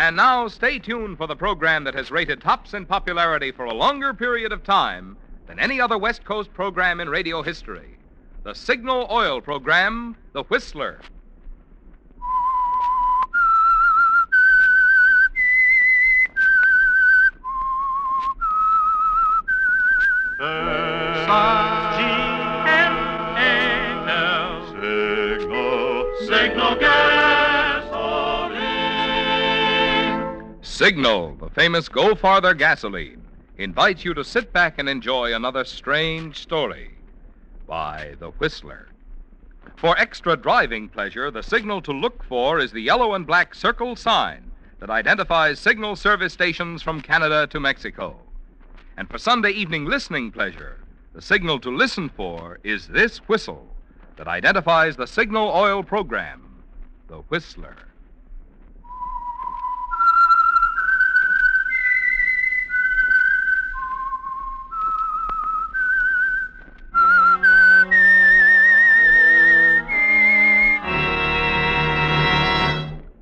And now, stay tuned for the program that has rated tops in popularity for a longer period of time than any other West Coast program in radio history. The Signal Oil program, The Whistler. Signal gasoline. Signal, the famous Go Farther gasoline, invites you to sit back and enjoy another strange story by The Whistler. For extra driving pleasure, the signal to look for is the yellow and black circle sign that identifies signal service stations from Canada to Mexico. And for Sunday evening listening pleasure, the signal to listen for is this whistle that identifies the Signal Oil program, The Whistler.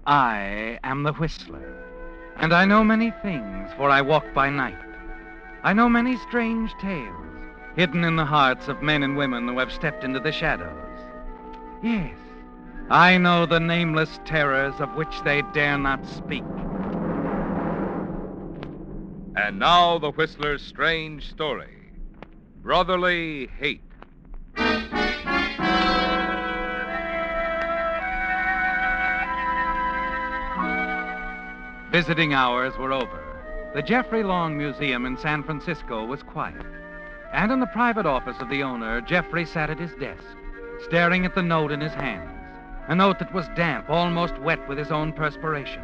I am the Whistler, and I know many things, for I walk by night. I know many strange tales, hidden in the hearts of men and women who have stepped into the shadows. Yes, I know the nameless terrors of which they dare not speak. And now the Whistler's strange story, Brotherly Hate. Visiting hours were over. The Jeffrey Long Museum in San Francisco was quiet. And in the private office of the owner, Jeffrey sat at his desk, staring at the note in his hands, a note that was damp, almost wet with his own perspiration.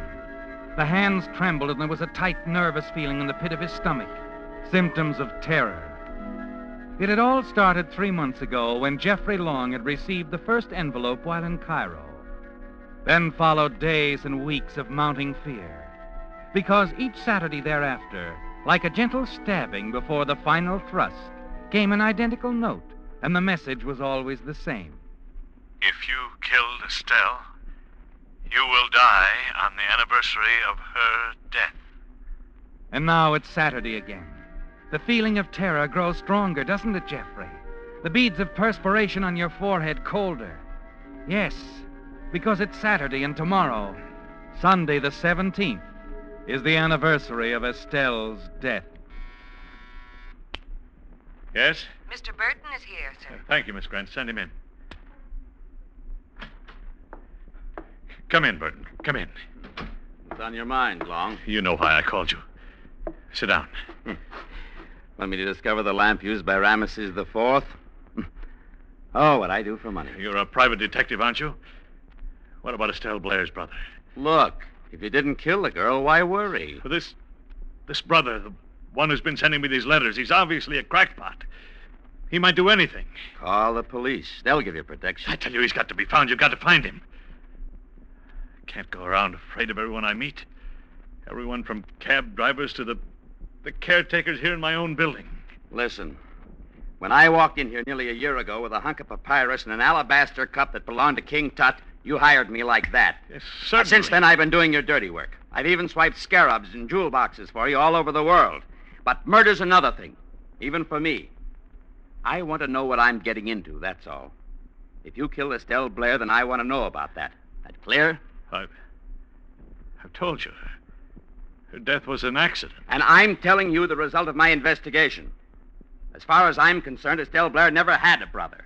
The hands trembled, and there was a tight, nervous feeling in the pit of his stomach, symptoms of terror. It had all started 3 months ago when Jeffrey Long had received the first envelope while in Cairo. Then followed days and weeks of mounting fear, because each Saturday thereafter, like a gentle stabbing before the final thrust, came an identical note, and the message was always the same. If you killed Estelle, you will die on the anniversary of her death. And now it's Saturday again. The feeling of terror grows stronger, doesn't it, Jeffrey? The beads of perspiration on your forehead colder. Yes, because it's Saturday, and tomorrow, Sunday the 17th, is the anniversary of Estelle's death. Yes? Mr. Burton is here, sir. Thank you, Miss Grant. Send him in. Come in, Burton. Come in. What's on your mind, Long? You know why I called you. Sit down. Want me to discover the lamp used by Ramesses IV? Oh, what I do for money. You're a private detective, aren't you? What about Estelle Blair's brother? Look, if you didn't kill the girl, why worry? For this brother, the one who's been sending me these letters, he's obviously a crackpot. He might do anything. Call the police. They'll give you protection. I tell you, he's got to be found. You've got to find him. I can't go around afraid of everyone I meet. Everyone from cab drivers to the caretakers here in my own building. Listen, when I walked in here nearly a year ago with a hunk of papyrus and an alabaster cup that belonged to King Tut, you hired me like that. Yes, certainly. Since then, I've been doing your dirty work. I've even swiped scarabs and jewel boxes for you all over the world. But murder's another thing, even for me. I want to know what I'm getting into, that's all. If you kill Estelle Blair, then I want to know about that. That clear? I've told you. Her death was an accident. And I'm telling you the result of my investigation. As far as I'm concerned, Estelle Blair never had a brother.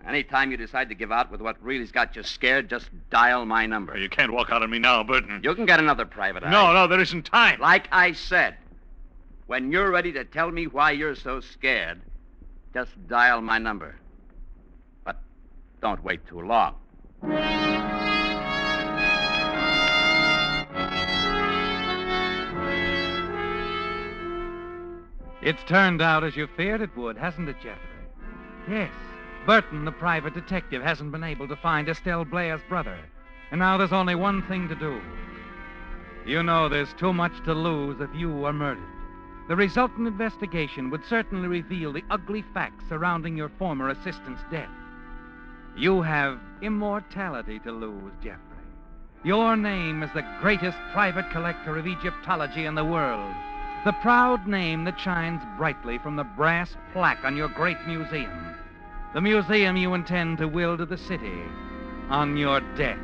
Anytime you decide to give out with what really's got you scared, just dial my number. You can't walk out on me now, Burton. You can get another private eye. No, there isn't time. Like I said, when you're ready to tell me why you're so scared, just dial my number. But don't wait too long. It's turned out as you feared it would, hasn't it, Jeffrey? Yes. Burton, the private detective, hasn't been able to find Estelle Blair's brother. And now there's only one thing to do. You know there's too much to lose if you were murdered. The resultant investigation would certainly reveal the ugly facts surrounding your former assistant's death. You have immortality to lose, Jeffrey. Your name is the greatest private collector of Egyptology in the world. The proud name that shines brightly from the brass plaque on your great museum. The museum you intend to will to the city on your death.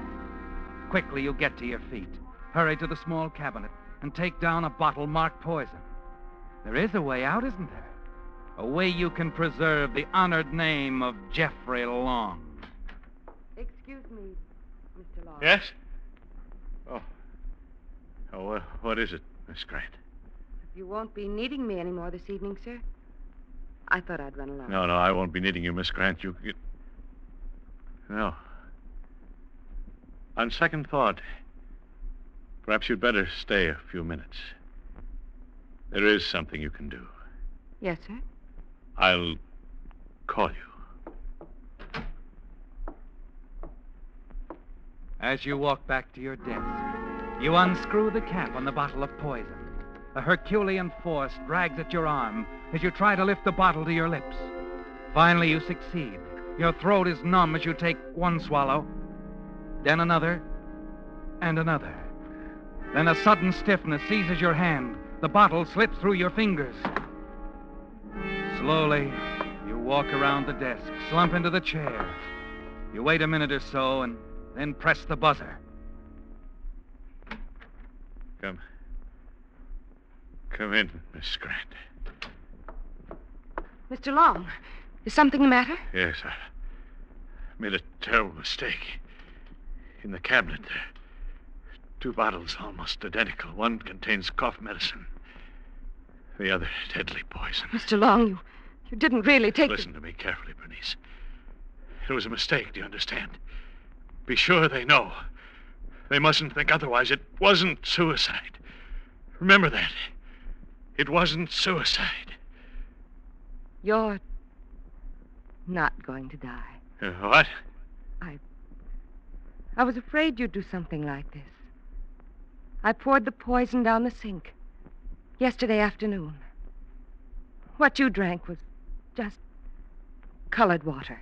Quickly, you get to your feet. Hurry to the small cabinet and take down a bottle marked poison. There is a way out, isn't there? A way you can preserve the honored name of Jeffrey Long. Excuse me, Mr. Long. Yes? What is it, Miss Grant? You won't be needing me anymore this evening, sir. I thought I'd run along. No, I won't be needing you, Miss Grant. No. On second thought, perhaps you'd better stay a few minutes. There is something you can do. Yes, sir. I'll call you. As you walk back to your desk, you unscrew the cap on the bottle of poison. A Herculean force drags at your arm as you try to lift the bottle to your lips. Finally, you succeed. Your throat is numb as you take one swallow, then another, and another. Then a sudden stiffness seizes your hand. The bottle slips through your fingers. Slowly, you walk around the desk, slump into the chair. You wait a minute or so and then press the buzzer. Come in, Miss Grant. Mr. Long, is something the matter? Yes, I made a terrible mistake. In the cabinet there, 2 bottles almost identical. One contains cough medicine. The other, deadly poison. Mr. Long, you didn't really take Listen to me carefully, Bernice. It was a mistake, do you understand? Be sure they know. They mustn't think otherwise. It wasn't suicide. Remember that. It wasn't suicide. You're not going to die. What? I was afraid you'd do something like this. I poured the poison down the sink yesterday afternoon. What you drank was just colored water.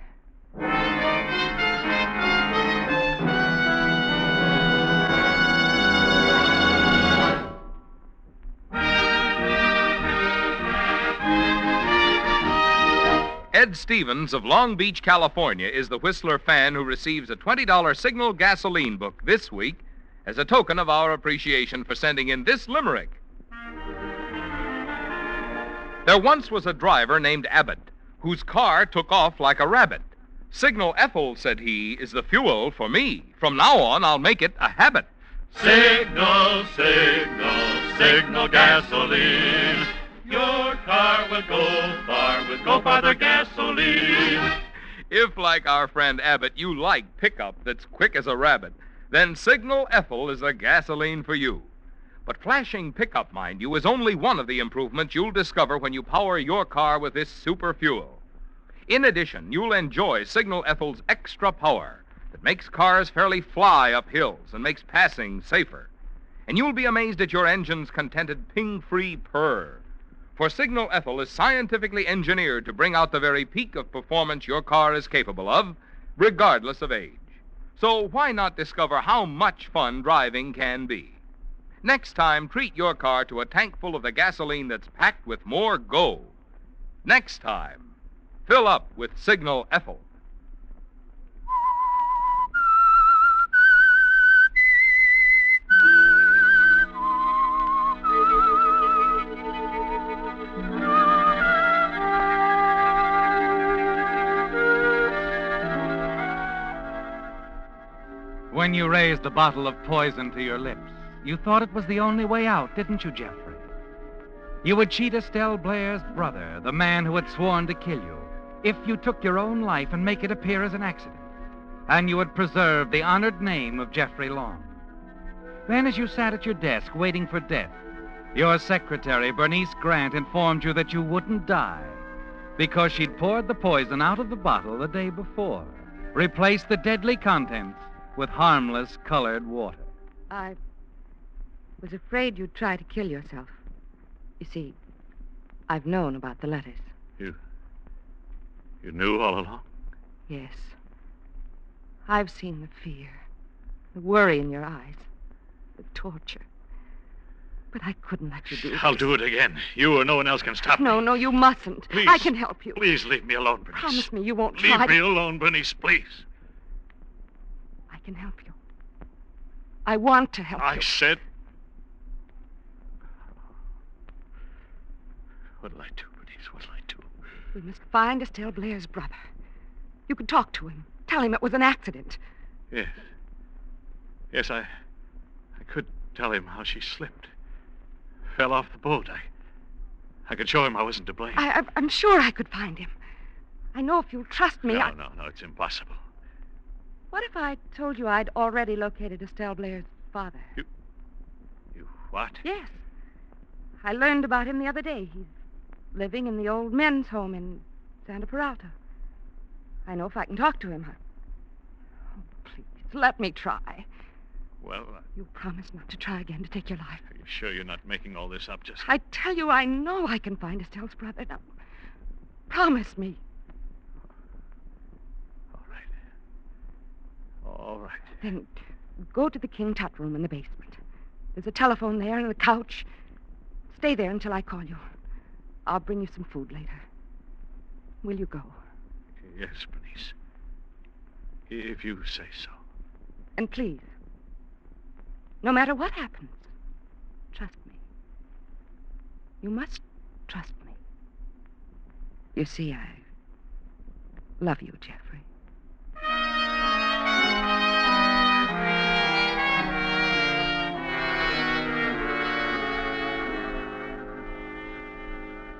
Ed Stevens of Long Beach, California, is the Whistler fan who receives a $20 Signal gasoline book this week as a token of our appreciation for sending in this limerick. There once was a driver named Abbott whose car took off like a rabbit. Signal Ethel, said he, is the fuel for me. From now on, I'll make it a habit. Signal, signal, signal gasoline. Your car will go far with Go Farther gasoline. If, like our friend Abbott, you like pickup that's quick as a rabbit, then Signal Ethel is the gasoline for you. But flashing pickup, mind you, is only one of the improvements you'll discover when you power your car with this super fuel. In addition, you'll enjoy Signal Ethel's extra power that makes cars fairly fly up hills and makes passing safer. And you'll be amazed at your engine's contented ping-free purr. For Signal Ethel is scientifically engineered to bring out the very peak of performance your car is capable of, regardless of age. So why not discover how much fun driving can be? Next time, treat your car to a tank full of the gasoline that's packed with more go. Next time, fill up with Signal Ethel. When you raised the bottle of poison to your lips, you thought it was the only way out, didn't you, Jeffrey? You would cheat Estelle Blair's brother, the man who had sworn to kill you, if you took your own life and make it appear as an accident. And you would preserve the honored name of Jeffrey Long. Then, as you sat at your desk waiting for death, your secretary, Bernice Grant, informed you that you wouldn't die because she'd poured the poison out of the bottle the day before, replaced the deadly contents with harmless colored water. I was afraid you'd try to kill yourself. You see, I've known about the letters. You knew all along? Yes. I've seen the fear, The worry in your eyes. The torture. But I couldn't let you do this. I'll do it again. You or no one else can stop me. No, you mustn't. Please. I can help you. Please leave me alone, Bernice. Promise me you won't try. Leave me alone, Bernice, please. I can help you. I want to help you. I said... What'll I do, Bernice? What'll I do? We must find Estelle Blair's brother. You could talk to him. Tell him it was an accident. Yes. Yes, I could tell him how she slipped. Fell off the boat. I could show him I wasn't to blame. I'm sure I could find him. I know if you'll trust me. No, it's impossible. What if I told you I'd already located Estelle Blair's father? You what? Yes. I learned about him the other day. He's living in the old men's home in Santa Peralta. I know if I can talk to him. Oh, please, let me try. Well, You promise not to try again to take your life. are you sure you're not making all this up just... I tell you, I know I can find Estelle's brother. Now, promise me. All right. All right. Then go to the King Tut room in the basement. There's a telephone there and a couch. Stay there until I call you. I'll bring you some food later. Will you go? Yes, Bernice. If you say so. And please, no matter what happens, trust me. You must trust me. You see, I love you, Jeffrey.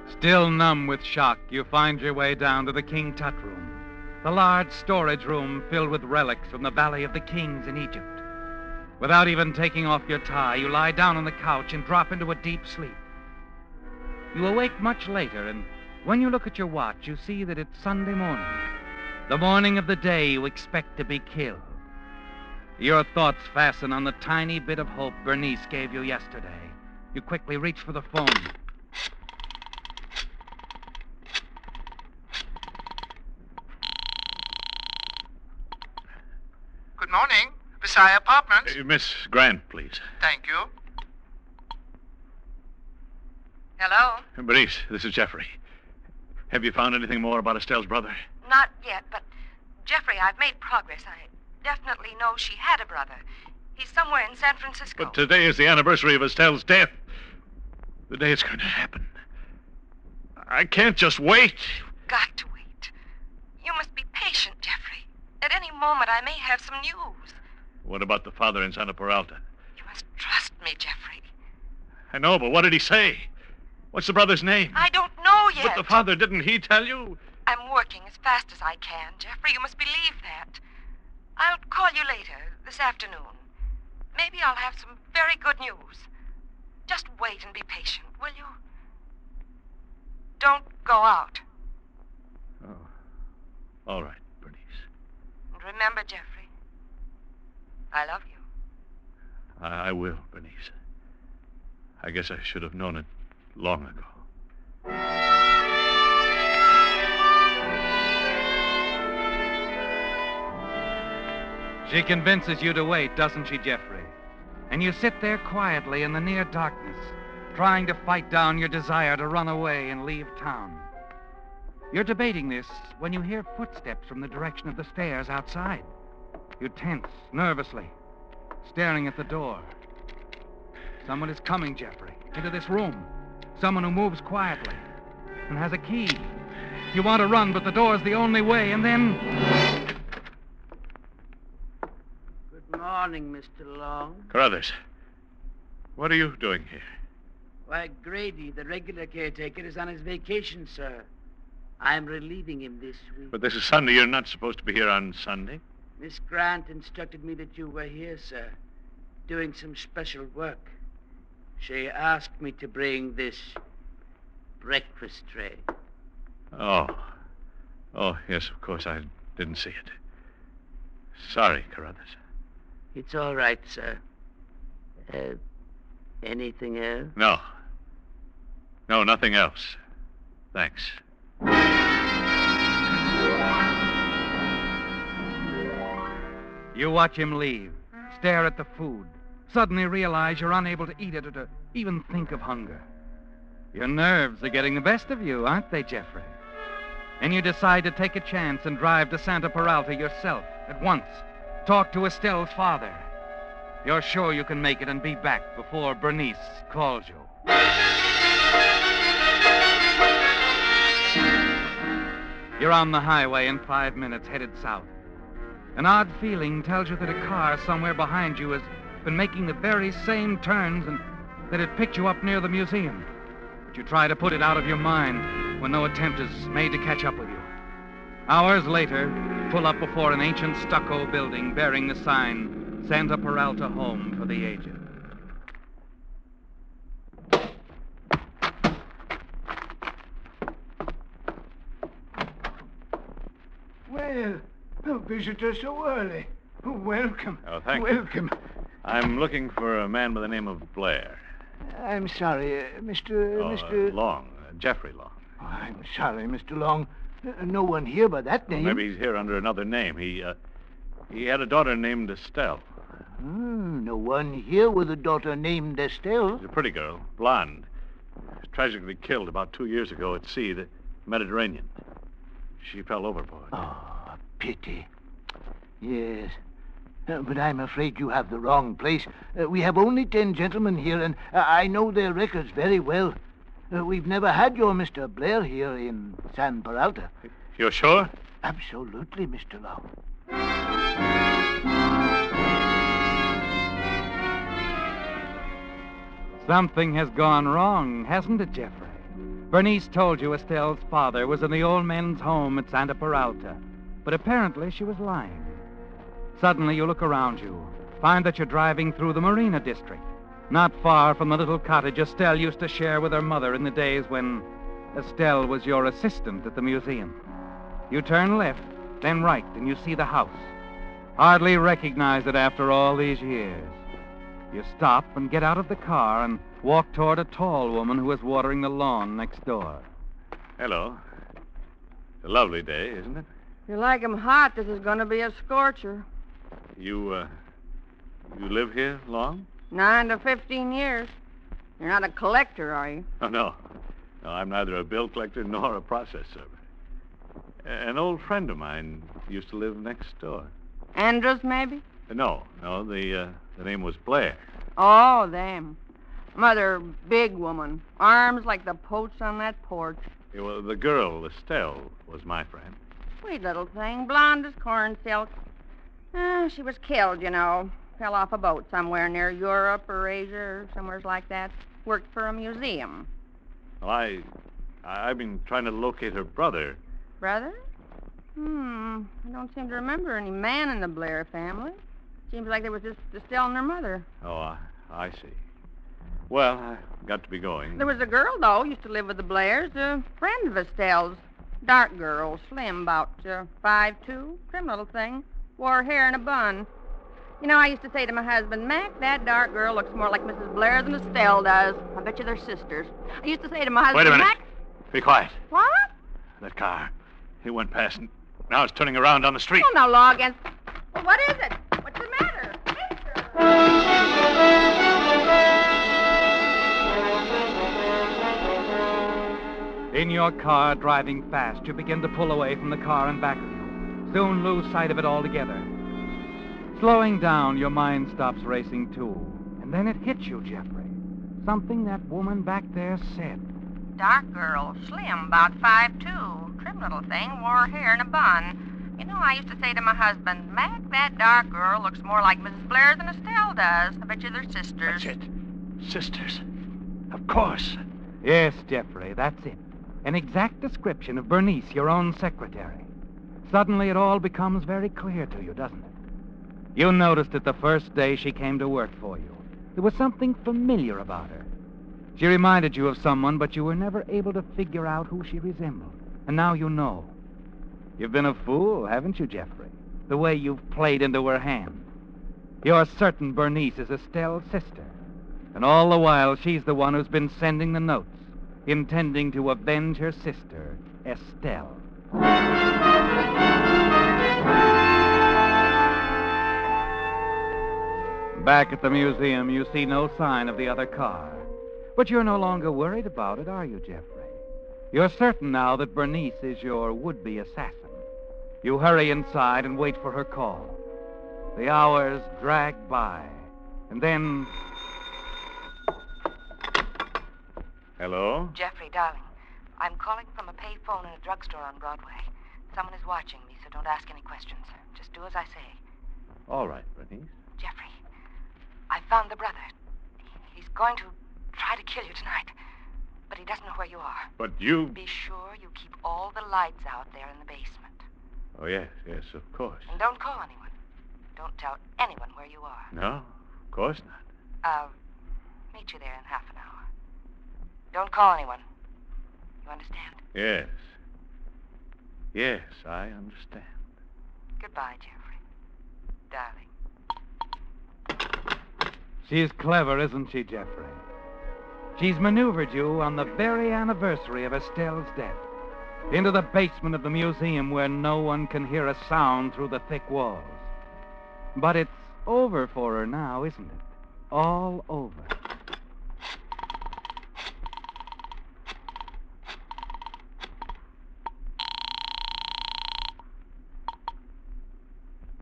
Still numb with shock, you find your way down to the King Tut room, the large storage room filled with relics from the Valley of the Kings in Egypt. Without even taking off your tie, you lie down on the couch and drop into a deep sleep. You awake much later, and when you look at your watch, you see that it's Sunday morning, the morning of the day you expect to be killed. Your thoughts fasten on the tiny bit of hope Bernice gave you yesterday. You quickly reach for the phone. Good morning. Visaya Apartments. Miss Grant, please. Thank you. Hello? Bernice, this is Jeffrey. Have you found anything more about Estelle's brother? Not yet, but Jeffrey, I've made progress. I definitely know she had a brother. He's somewhere in San Francisco. But today is the anniversary of Estelle's death. The day it's going to happen. I can't just wait. Got to wait. You must be patient, Jeffrey. At any moment, I may have some news. What about the father in Santa Peralta? You must trust me, Jeffrey. I know, but what did he say? What's the brother's name? I don't know yet. But the father, didn't he tell you? I'm working as fast as I can, Jeffrey. You must believe that. I'll call you later, this afternoon. Maybe I'll have some very good news. Just wait and be patient, will you? Don't go out. Oh. All right, Bernice. And remember, Jeffrey, I love you. I will, Bernice. I guess I should have known it long ago. She convinces you to wait, doesn't she, Jeffrey? And you sit there quietly in the near darkness, trying to fight down your desire to run away and leave town. You're debating this when you hear footsteps from the direction of the stairs outside. You tense nervously, staring at the door. Someone is coming, Jeffrey, into this room. Someone who moves quietly and has a key. You want to run, but the door's the only way, and then... Good morning, Mr. Long. Carruthers, what are you doing here? Why, Grady, the regular caretaker, is on his vacation, sir. I'm relieving him this week. But this is Sunday. You're not supposed to be here on Sunday. Miss Grant instructed me that you were here, sir, doing some special work. She asked me to bring this breakfast tray. Oh. Oh, yes, of course. I didn't see it. Sorry, Carruthers. It's all right, sir. Anything else? No. No, nothing else. Thanks. You watch him leave, stare at the food, suddenly realize you're unable to eat it or to even think of hunger. Your nerves are getting the best of you, aren't they, Jeffrey? And you decide to take a chance and drive to Santa Peralta yourself at once. Talk to Estelle's father. You're sure you can make it and be back before Bernice calls you. You're on the highway in 5 minutes, headed south. An odd feeling tells you that a car somewhere behind you has been making the very same turns and that it picked you up near the museum. But you try to put it out of your mind when no attempt is made to catch up with you. Hours later, pull up before an ancient stucco building bearing the sign, Santa Peralta Home for the Aged. Well, a visitor so early. Welcome. Oh, thank you. Welcome. I'm looking for a man by the name of Blair. I'm sorry, Mr. Long. Jeffrey Long. Oh, I'm sorry, Mr. Long. No one here by that name. Maybe he's here under another name. He had a daughter named Estelle. No one here with a daughter named Estelle. She's a pretty girl, blonde. Tragically killed about 2 years ago at sea, the Mediterranean. She fell overboard. Oh, pity. Yes. But I'm afraid you have the wrong place. We have only 10 gentlemen here, and I know their records very well. We've never had your Mr. Blair here in San Peralta. You're sure? Absolutely, Mr. Long. Something has gone wrong, hasn't it, Jeffrey? Bernice told you Estelle's father was in the old men's home at Santa Peralta, but apparently she was lying. Suddenly you look around you, find that you're driving through the Marina district, not far from the little cottage Estelle used to share with her mother in the days when Estelle was your assistant at the museum. You turn left, then right, and you see the house. Hardly recognize it after all these years. You stop and get out of the car and walk toward a tall woman who is watering the lawn next door. Hello. It's a lovely day, isn't it? If you like 'em hot, this is going to be a scorcher. You live here long? 9 to 15 years. You're not a collector, are you? Oh, no. No, I'm neither a bill collector nor a process server. An old friend of mine used to live next door. Andrews, maybe? No, the name was Blair. Oh, them. Mother, big woman. Arms like the posts on that porch. Yeah, well, the girl, Estelle, was my friend. Sweet little thing, blonde as corn silk. She was killed, you know. Fell off a boat somewhere near Europe or Asia or somewhere like that. Worked for a museum. Well, I've been trying to locate her brother. Brother? I don't seem to remember any man in the Blair family. Seems like there was just Estelle and her mother. Oh, I see. Well, I've got to be going. There was a girl, though, used to live with the Blairs, a friend of Estelle's. Dark girl, slim, about 5'2", trim little thing. Wore her hair in a bun. You know, I used to say to my husband, Mac, that dark girl looks more like Mrs. Blair than Estelle does. I bet you they're sisters. I used to say to my husband, Wait a minute. Mac... Be quiet. What? That car. It went past and now it's turning around on the street. Oh, no law against... Well, what is it? What's the matter? In your car, driving fast, you begin to pull away from the car in back of you. Soon lose sight of it altogether. Slowing down, your mind stops racing too. And then it hits you, Jeffrey. Something that woman back there said. Dark girl, slim, about 5'2", trim little thing, wore her hair in a bun. You know, I used to say to my husband, Mac, that dark girl looks more like Mrs. Blair than Estelle does. I bet you they're sisters. That's it. Sisters. Of course. Yes, Jeffrey, that's it. An exact description of Bernice, your own secretary. Suddenly it all becomes very clear to you, doesn't it? You noticed it the first day she came to work for you. There was something familiar about her. She reminded you of someone, but you were never able to figure out who she resembled. And now you know. You've been a fool, haven't you, Jeffrey? The way you've played into her hand. You're certain Bernice is Estelle's sister. And all the while, she's the one who's been sending the notes, intending to avenge her sister, Estelle. Back at the museum, you see no sign of the other car. But you're no longer worried about it, are you, Jeffrey? You're certain now that Bernice is your would-be assassin. You hurry inside and wait for her call. The hours drag by, and then... Hello? Jeffrey, darling, I'm calling from a payphone in a drugstore on Broadway. Someone is watching me, so don't ask any questions. Just do as I say. All right, Bernice. Jeffrey, I found the brother. He's going to try to kill you tonight, but he doesn't know where you are. But you... Be sure you keep all the lights out there in the basement. Oh, yes, of course. And don't call anyone. Don't tell anyone where you are. No, of course not. I'll meet you there in half an hour. Don't call anyone. You understand? Yes. Yes, I understand. Goodbye, Jeffrey. Darling. She's clever, isn't she, Jeffrey? She's maneuvered you on the very anniversary of Estelle's death into the basement of the museum where no one can hear a sound through the thick walls. But it's over for her now, isn't it? All over.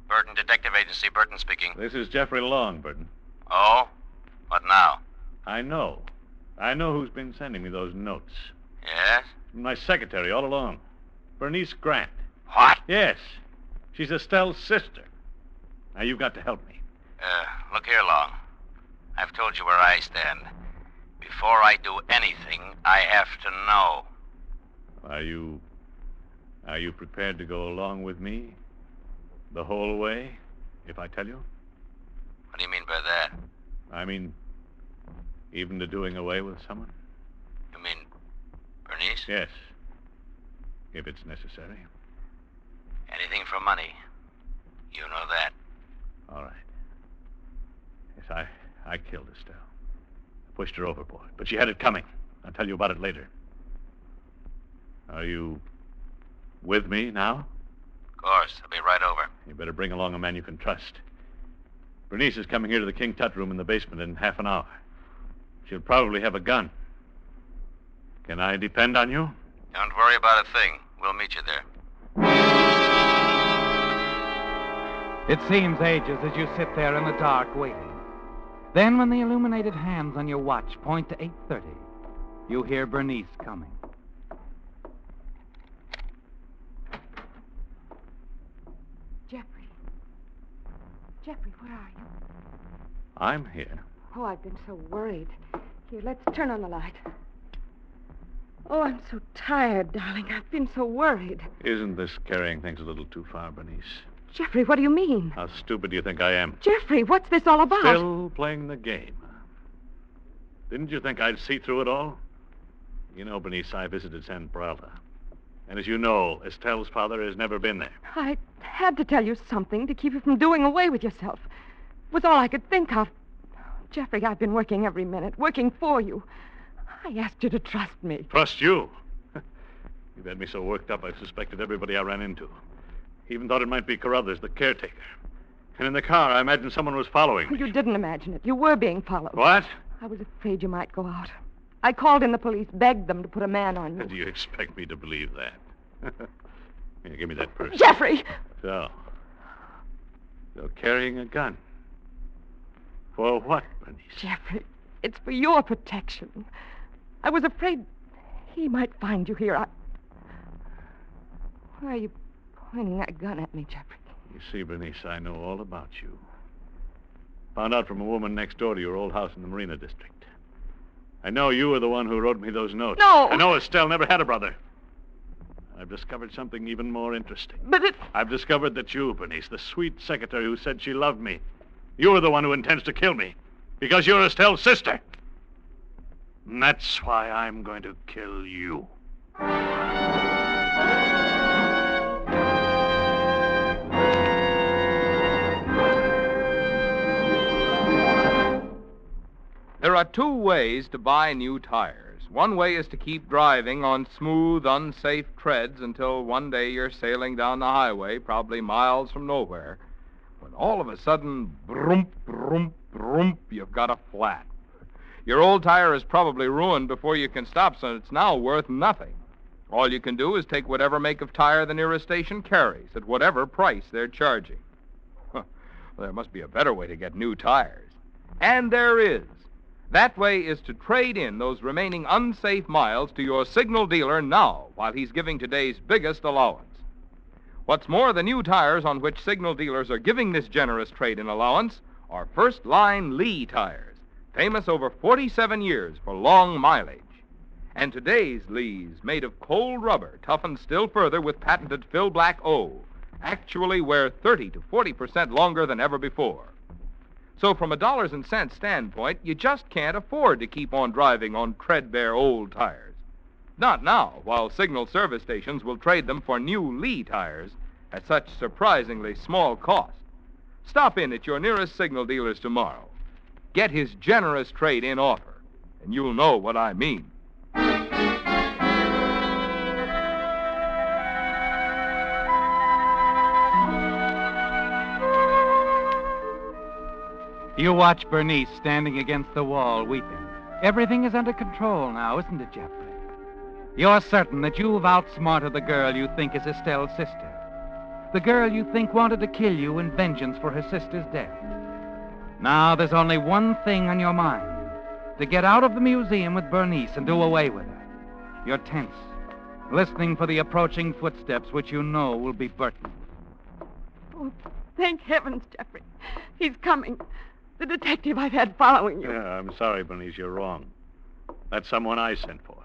Burton Detective Agency, Burton speaking. This is Jeffrey Long, Burton. Oh? What now? I know. I know who's been sending me those notes. Yes? My secretary all along. Bernice Grant. What? Yes. She's Estelle's sister. Now, you've got to help me. Look here, Long. I've told you where I stand. Before I do anything, I have to know. Are you prepared to go along with me? The whole way, if I tell you? What do you mean by that? I mean, even to doing away with someone? You mean Bernice? Yes. If it's necessary. Anything for money. You know that. All right. Yes, I killed Estelle. I pushed her overboard, but she had it coming. I'll tell you about it later. Are you with me now? Of course. I'll be right over. You better bring along a man you can trust. Bernice is coming here to the King Tut room in the basement in half an hour. She'll probably have a gun. Can I depend on you? Don't worry about a thing. We'll meet you there. It seems ages as you sit there in the dark waiting. Then when the illuminated hands on your watch point to 8:30, you hear Bernice coming. Jeffrey. Jeffrey, where are you? I'm here. Oh, I've been so worried. Here, let's turn on the light. Oh, I'm so tired, darling. I've been so worried. Isn't this carrying things a little too far, Bernice? Jeffrey, what do you mean? How stupid do you think I am? Jeffrey, what's this all about? Still playing the game. Didn't you think I'd see through it all? You know, Bernice, I visited San Peralta. And as you know, Estelle's father has never been there. I had to tell you something to keep you from doing away with yourself. It was all I could think of. Jeffrey, I've been working every minute, working for you. I asked you to trust me. Trust you? You've had me so worked up, I've suspected everybody I ran into. Even thought it might be Carruthers, the caretaker. And in the car, I imagined someone was following me. You didn't imagine it. You were being followed. What? I was afraid you might go out. I called in the police, begged them to put a man on you. Do you expect me to believe that? Here, give me that purse. Jeffrey! So carrying a gun. For what, Bernice? Jeffrey, it's for your protection. I was afraid he might find you here. Why are you pointing that gun at me, Jeffrey? You see, Bernice, I know all about you. Found out from a woman next door to your old house in the Marina District. I know you were the one who wrote me those notes. No! I know Estelle never had a brother. I've discovered something even more interesting. But it... I've discovered that you, Bernice, the sweet secretary who said she loved me, you're the one who intends to kill me. Because you're Estelle's sister. And that's why I'm going to kill you. There are two ways to buy new tires. One way is to keep driving on smooth, unsafe treads until one day you're sailing down the highway, probably miles from nowhere, when all of a sudden, broom, broom, Broomp, you've got a flat. Your old tire is probably ruined before you can stop, so it's now worth nothing. All you can do is take whatever make of tire the nearest station carries at whatever price they're charging. Well, there must be a better way to get new tires. And there is. That way is to trade in those remaining unsafe miles to your Signal dealer now while he's giving today's biggest allowance. What's more, the new tires on which Signal dealers are giving this generous trade-in allowance are first-line Lee tires, famous over 47 years for long mileage. And today's Lees, made of cold rubber, toughened still further with patented Fill Black O, actually wear 30 to 40% longer than ever before. So from a dollars and cents standpoint, you just can't afford to keep on driving on threadbare old tires. Not now, while Signal service stations will trade them for new Lee tires at such surprisingly small cost. Stop in at your nearest Signal dealers tomorrow. Get his generous trade-in offer, and you'll know what I mean. You watch Bernice standing against the wall, weeping. Everything is under control now, isn't it, Jeffrey? You're certain that you've outsmarted the girl you think is Estelle's sister. The girl you think wanted to kill you in vengeance for her sister's death. Now there's only one thing on your mind: to get out of the museum with Bernice and do away with her. You're tense, listening for the approaching footsteps, which you know will be Burton. Oh, thank heavens, Jeffrey. He's coming. The detective I've had following you. Yeah, I'm sorry, Bernice, you're wrong. That's someone I sent for.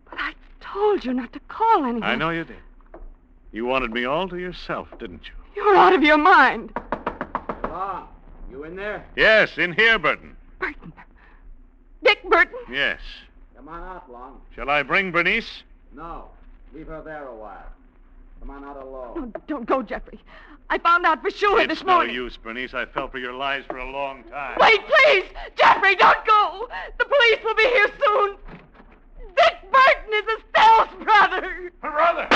But I told you not to call anyone. I know you did. You wanted me all to yourself, didn't you? You're out of your mind. Long, you in there? Yes, in here, Burton. Burton. Dick Burton? Yes. Come on out, Long. Shall I bring Bernice? No, leave her there a while. Come on out alone. No, don't go, Jeffrey. I found out for sure It's this no morning. use, Bernice. I fell for your lies for a long time. Wait, please! Jeffrey, don't go! The police will be here soon. Dick Burton is Estelle's brother. Her brother!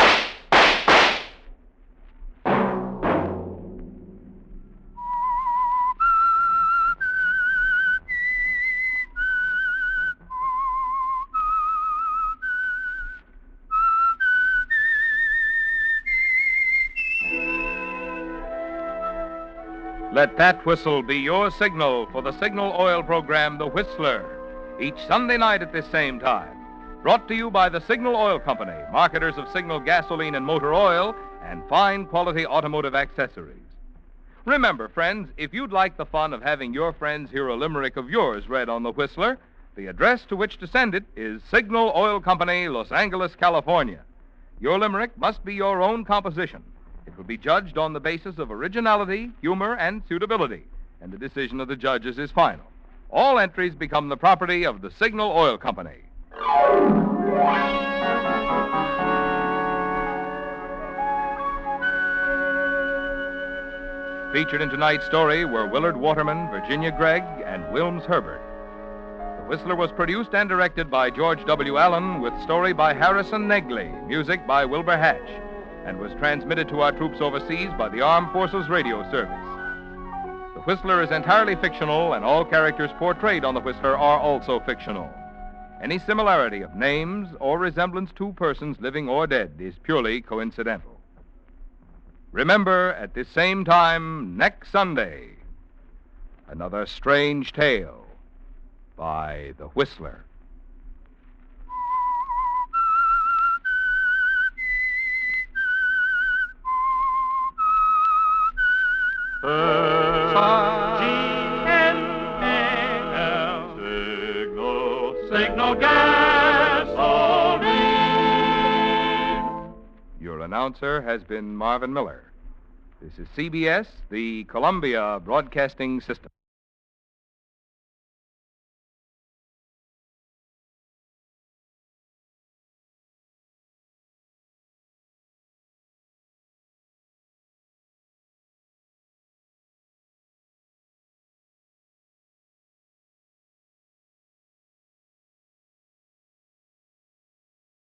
Let that whistle be your signal for the Signal Oil program, The Whistler, each Sunday night at this same time. Brought to you by the Signal Oil Company, marketers of Signal gasoline and motor oil and fine quality automotive accessories. Remember, friends, if you'd like the fun of having your friends hear a limerick of yours read on The Whistler, the address to which to send it is Signal Oil Company, Los Angeles, California. Your limerick must be your own composition. It will be judged on the basis of originality, humor, and suitability, and the decision of the judges is final. All entries become the property of the Signal Oil Company. Featured in tonight's story were Willard Waterman, Virginia Gregg, and Wilms Herbert. The Whistler was produced and directed by George W. Allen, with story by Harrison Negley, music by Wilbur Hatch, and was transmitted to our troops overseas by the Armed Forces Radio Service. The Whistler is entirely fictional, and all characters portrayed on The Whistler are also fictional. Any similarity of names or resemblance to persons living or dead is purely coincidental. Remember, at this same time next Sunday, another strange tale by The Whistler. Signal gasoline. Your announcer has been Marvin Miller. This is CBS, the Columbia Broadcasting System.